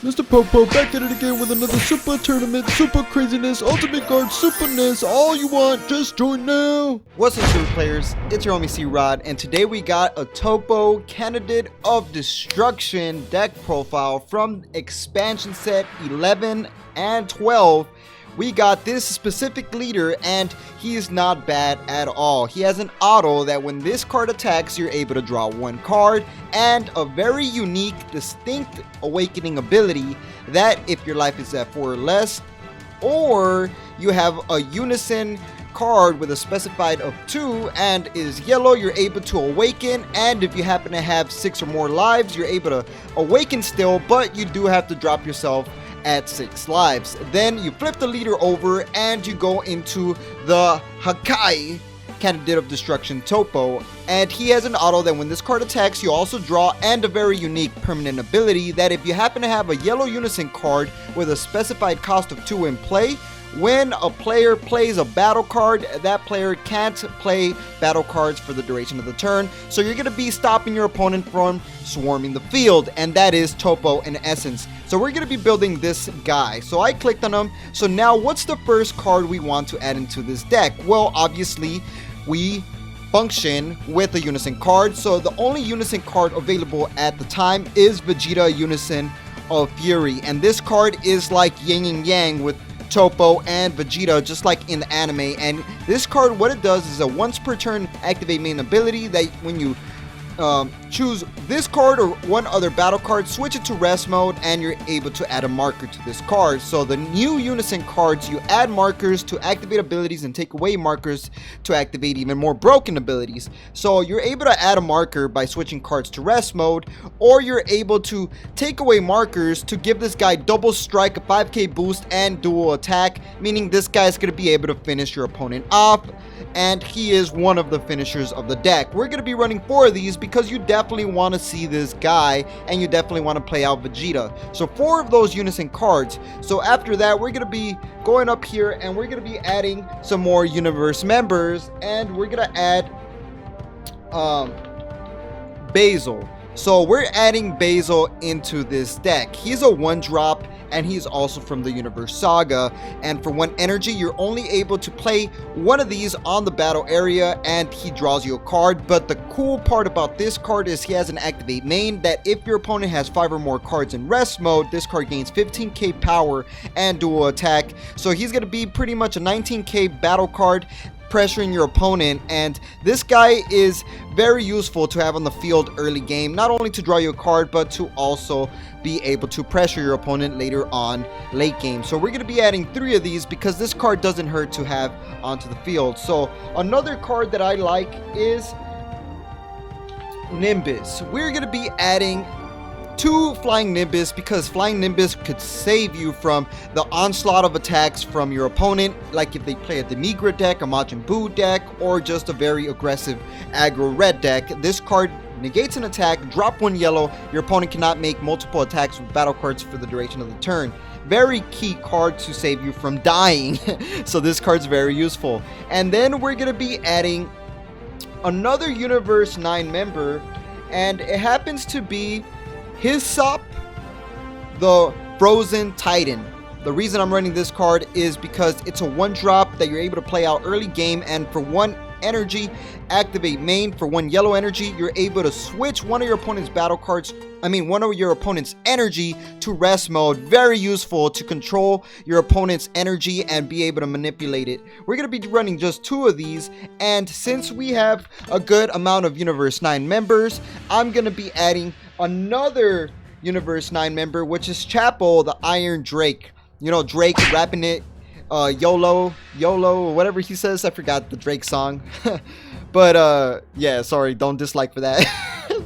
Mr. TOPPO back at it again with another Supah tournament, Supah craziness, ultimate guard, Supahness, all you want, just join now! What's up, Super Players? It's your homie C-Rod, and today we got a TOPPO Candidate of Destruction deck profile from expansion set 11 and 12. We got this specific leader, and he is not bad at all. He has an auto that when this card attacks, you're able to draw one card, and a very unique, distinct awakening ability that if your life is at 4 or less, or you have a unison card with a specified of 2 and is yellow, you're able to awaken, and if you happen to have 6 or more lives, you're able to awaken still, but you do have to drop yourself at 6 lives. Then you flip the leader over and you go into the Hakai Candidate of Destruction TOPPO, and he has an auto that when this card attacks you also draw, and a very unique permanent ability that if you happen to have a yellow unison card with a specified cost of 2 in play, when a player plays a battle card, that player can't play battle cards for the duration of the turn. So you're going to be stopping your opponent from swarming the field, and that is TOPPO in essence. So we're going to be building this guy. So I clicked on him. So now what's the first card we want to add into this deck? Well, obviously we function with a unison card. So the only unison card available at the time is Vegeta Unison of Fury. And this card is like yin and yang with TOPPO and Vegeta, just like in the anime. And this card, what it does is a once per turn activate main ability that when you choose this card or one other battle card, switch it to rest mode, and you're able to add a marker to this card. So the new unison cards, you add markers to activate abilities and take away markers to activate even more broken abilities. So you're able to add a marker by switching cards to rest mode, or you're able to take away markers to give this guy double strike, a 5k boost, and dual attack, meaning this guy's going to be able to finish your opponent off, and he is one of the finishers of the deck. We're going to be running 4 of these because you definitely want to see this guy, and you definitely want to play out Vegeta. So 4 of those unison cards. So after that, we're going to be going up here and we're going to be adding some more universe members, and we're going to add Basil. So we're adding Basil into this deck. He's a 1-drop, and he's also from the Universe Saga, and for 1 energy you're only able to play one of these on the battle area, and he draws you a card. But the cool part about this card is he has an activate main that if your opponent has 5 or more cards in rest mode, this card gains 15k power and dual attack. So he's going to be pretty much a 19k battle card, pressuring your opponent, and this guy is very useful to have on the field early game, not only to draw you a card but to also be able to pressure your opponent later on late game. So we're going to be adding 3 of these because this card doesn't hurt to have onto the field. So another card that I like is Nimbus. We're going to be adding 2 Flying Nimbus because Flying Nimbus could save you from the onslaught of attacks from your opponent, like if they play a Demigra deck, a Majin Buu deck, or just a very aggressive aggro red deck. This card negates an attack, drop 1 yellow, your opponent cannot make multiple attacks with battle cards for the duration of the turn. Very key card to save you from dying. So this card's very useful. And then we're going to be adding another Universe 9 member, and it happens to be Hisop, the Frozen Titan. The reason I'm running this card is because it's a 1-drop that you're able to play out early game, and for 1 energy activate main. For 1 yellow energy you're able to switch one of your opponent's battle cards, one of your opponent's energy to rest mode. Very useful to control your opponent's energy and be able to manipulate it. We're going to be running just 2 of these, and since we have a good amount of Universe 9 members, I'm going to be adding another Universe 9 member, which is Chapel, the Iron Drake. You know, Drake rapping it, YOLO, whatever he says. I forgot the Drake song. But yeah, sorry, don't dislike for that.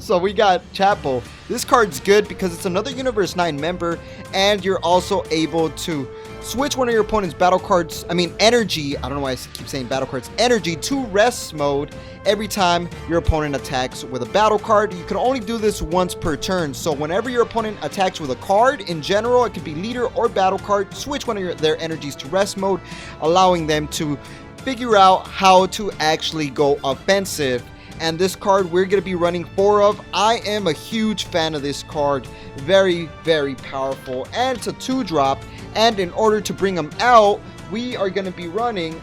So we got Chapel. This card's good because it's another Universe 9 member, and you're also able to switch one of your opponent's battle cards, energy, I don't know why I keep saying battle cards, energy to rest mode every time your opponent attacks with a battle card. You can only do this once per turn, so whenever your opponent attacks with a card, in general, it could be leader or battle card, switch one of their energies to rest mode, allowing them to figure out how to actually go offensive. and this card we're going to be running 4 of. I am a huge fan of this card. Very, very powerful, and it's a 2-drop, and in order to bring them out, we are going to be running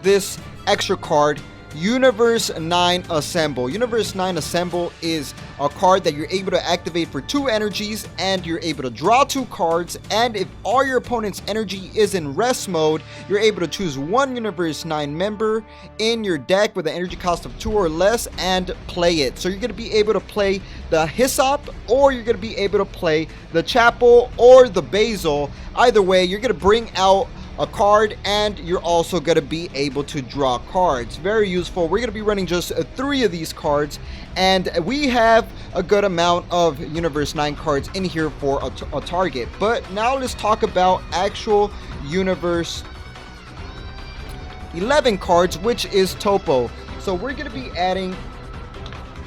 this extra card, Universe 9 Assemble. Universe 9 Assemble is a card that you're able to activate for 2 energies, and you're able to draw 2 cards, and if all your opponent's energy is in rest mode, you're able to choose 1 Universe 9 member in your deck with an energy cost of 2 or less and play it. So you're going to be able to play the Hyssop, or you're going to be able to play the Chapel or the Basil. Either way, you're going to bring out a card, and you're also going to be able to draw cards. Very useful. We're going to be running just 3 of these cards, and we have a good amount of Universe 9 cards in here for a target. But now let's talk about actual Universe 11 cards, which is TOPPO. So we're going to be adding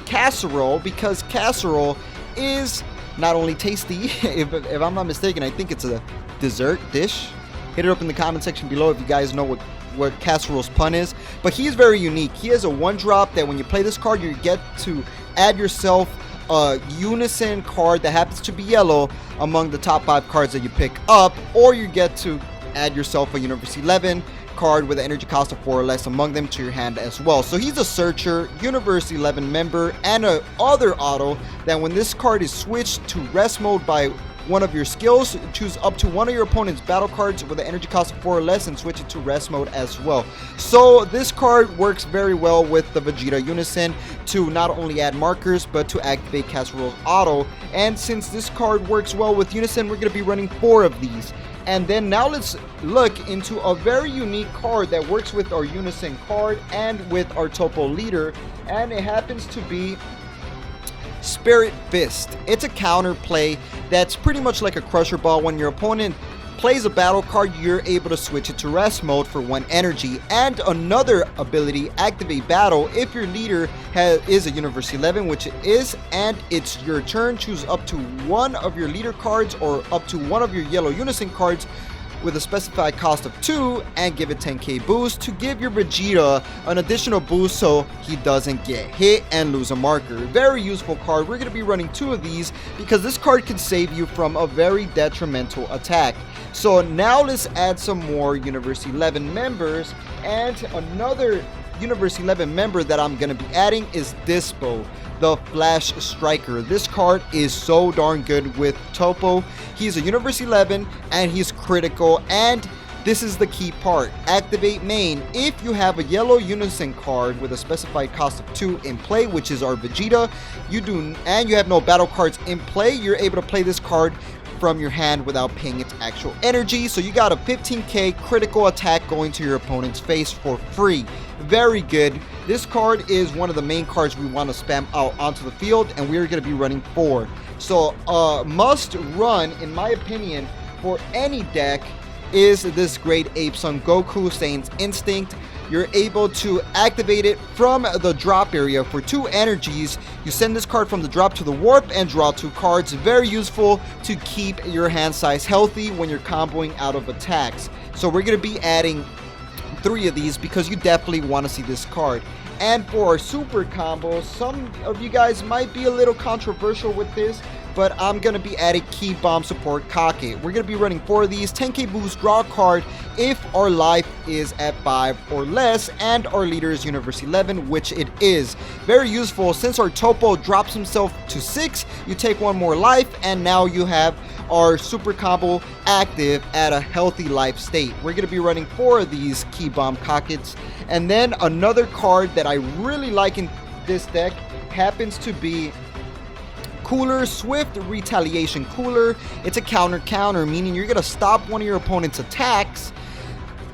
Casserole, because Casserole is not only tasty, if I'm not mistaken, I think it's a dessert dish. Hit it up in the comment section below if you guys know what Casserole's pun is. But he's very unique. He has a 1-drop that when you play this card, you get to add yourself a Unison card that happens to be yellow among the top 5 cards that you pick up, or you get to add yourself a Universe 11 card with an energy cost of 4 or less among them to your hand as well. So he's a searcher, Universe 11 member, and a other auto that when this card is switched to rest mode by one of your skills, choose up to 1 of your opponent's battle cards with an energy cost of 4 or less and switch it to rest mode as well. So this card works very well with the Vegeta Unison to not only add markers but to activate Casserole's auto. And since this card works well with Unison, we're going to be running 4 of these. And then now let's look into a very unique card that works with our Unison card and with our TOPPO leader, and it happens to be Spirit Fist. It's a counter play that's pretty much like a Crusher Ball. When your opponent plays a battle card, you're able to switch it to rest mode for 1 energy. And another ability, Activate Battle, if your leader is a Universe 11, which it is, and it's your turn, choose up to 1 of your leader cards or up to 1 of your yellow Unison cards with a specified cost of 2 and give it 10k boost to give your Vegeta an additional boost so he doesn't get hit and lose a marker. Very useful card. We're going to be running 2 of these because this card can save you from a very detrimental attack. So now let's add some more Universe 11 members, and another Universe 11 member that I'm going to be adding is Dispo, the Flash Striker. This card is so darn good with TOPPO. He's a Universe 11 and he's critical, and this is the key part. Activate main. If you have a yellow Unison card with a specified cost of 2 in play, which is our Vegeta, and you have no battle cards in play, you're able to play this card from your hand without paying its actual energy. So you got a 15k critical attack going to your opponent's face for free. Very good. This card is one of the main cards we want to spam out onto the field, and we're going to be running 4. So must run, in my opinion, for any deck is this Great Ape Son Goku Saiyan's Instinct. You're able to activate it from the drop area for 2 energies. You send this card from the drop to the warp and draw 2 cards. Very useful to keep your hand size healthy when you're comboing out of attacks. So we're going to be adding 3 of these because you definitely want to see this card. And for our super combos, some of you guys might be a little controversial with this, but I'm going to be adding Key Bomb Support Cock It. We're going to be running 4 of these. 10k boost, draw a card if our life is at 5 or less, and our leader is Universe 11, which it is. Very useful. Since our TOPPO drops himself to 6, you take 1 more life, and now you have our super combo active at a healthy life state. We're going to be running 4 of these Key Bomb Cock Its. And then another card that I really like in this deck happens to be Cooler, Swift Retaliation Cooler. It's a counter, meaning you're going to stop one of your opponent's attacks.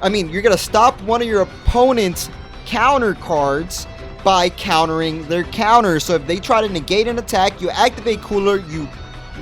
You're going to stop one of your opponent's counter cards by countering their counter. So if they try to negate an attack, you activate Cooler, you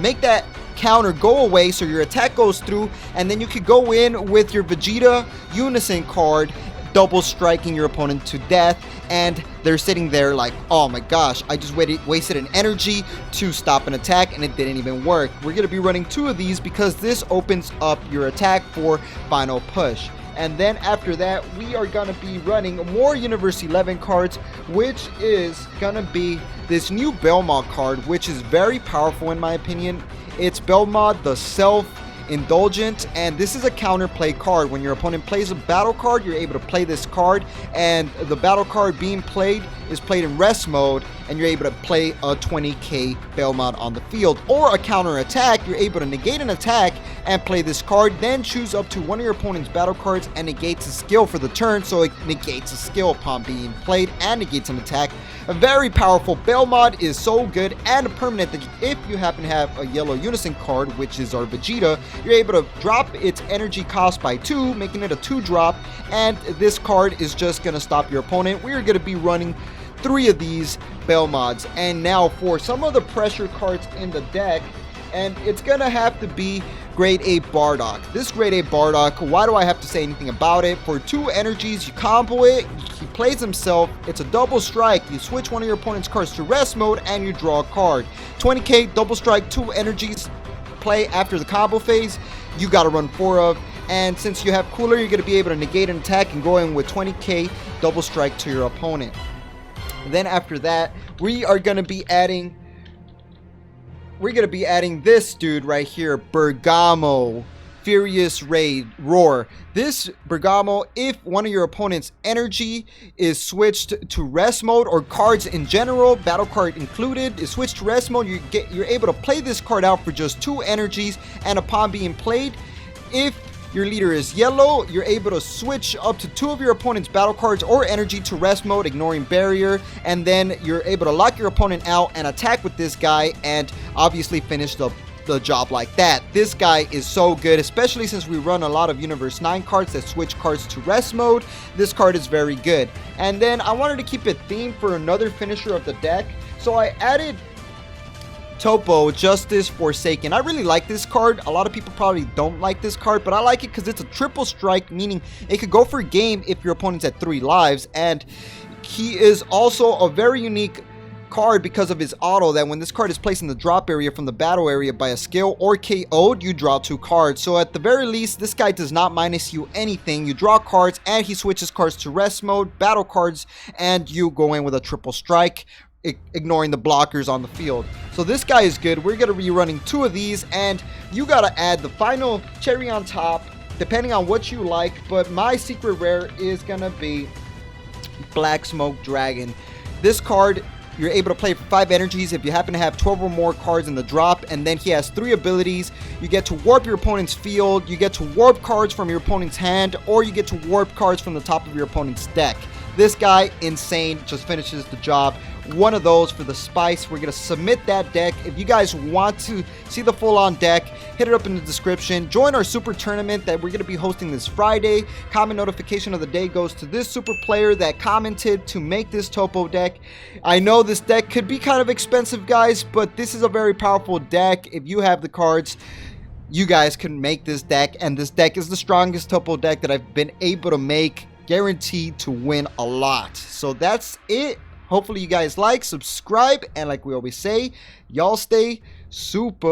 make that counter go away so your attack goes through, and then you could go in with your Vegeta Unison card, double striking your opponent to death, and they're sitting there like, oh my gosh, I just wasted an energy to stop an attack and it didn't even work. We're going to be running 2 of these because this opens up your attack for final push. And then after that, we are gonna be running more Universe 11 cards, which is gonna be this new Belmod card, which is very powerful in my opinion. It's Belmod the Self-Indulgent, and this is a counterplay card. When your opponent plays a battle card, you're able to play this card, and the battle card being played is played in rest mode, and you're able to play a 20k Belmod on the field. Or a counter attack, you're able to negate an attack and play this card, then choose up to one of your opponent's battle cards and negates a skill for the turn, so it negates a skill upon being played and negates an attack. A very powerful Belmod, is so good and permanent that if you happen to have a yellow unison card, which is our Vegeta, you're able to drop its energy cost by 2, making it a 2-drop, and this card is just going to stop your opponent. We're going to be running 3 of these Belmods. And now for some of the pressure cards in the deck, and it's going to have to be Grade A Bardock. This Grade A Bardock, why do I have to say anything about it? For 2 energies, you combo it, he plays himself, it's a double strike, you switch one of your opponent's cards to rest mode, and you draw a card. 20k, double strike, 2 energies, play after the combo phase, you gotta run 4 of, and since you have Cooler, you're gonna be able to negate an attack and go in with 20k, double strike to your opponent. Then after that, we are gonna be adding this dude right here, Bergamo, Furious Roar. This Bergamo, if one of your opponent's energy is switched to rest mode, or cards in general, battle card included, is switched to rest mode, you're able to play this card out for just 2 energies, and upon being played, if your leader is yellow, you're able to switch up to 2 of your opponent's battle cards or energy to rest mode, ignoring barrier, and then you're able to lock your opponent out and attack with this guy, and obviously finish the job like that. This guy is so good, especially since we run a lot of Universe 9 cards that switch cards to rest mode. This card is very good. And then I wanted to keep it themed for another finisher of the deck, so I added TOPPO, Justice Forsaken. I really like this card. A lot of people probably don't like this card, but I like it because it's a triple strike, meaning it could go for a game if your opponent's at 3 lives, and he is also a very unique card because of his auto, that when this card is placed in the drop area from the battle area by a skill or KO'd, you draw 2 cards. So at the very least, this guy does not minus you anything. You draw cards, and he switches cards to rest mode, battle cards, and you go in with a triple strike, ignoring the blockers on the field. So this guy is good. We're going to be running 2 of these, and you got to add the final cherry on top, depending on what you like, but my secret rare is going to be Black Smoke Dragon. This card, you're able to play for 5 energies if you happen to have 12 or more cards in the drop, and then he has 3 abilities. You get to warp your opponent's field, you get to warp cards from your opponent's hand, or you get to warp cards from the top of your opponent's deck. This guy, insane, just finishes the job. One of those for the spice. We're going to submit that deck. If you guys want to see the full-on deck, hit it up in the description. Join our super tournament that we're going to be hosting this Friday. Comment notification of the day goes to this super player that commented to make this TOPPO deck. I know this deck could be kind of expensive, guys, but this is a very powerful deck. If you have the cards, you guys can make this deck, and this deck is the strongest TOPPO deck that I've been able to make, guaranteed to win a lot. So that's it. Hopefully you guys like, subscribe, and like we always say, y'all stay super.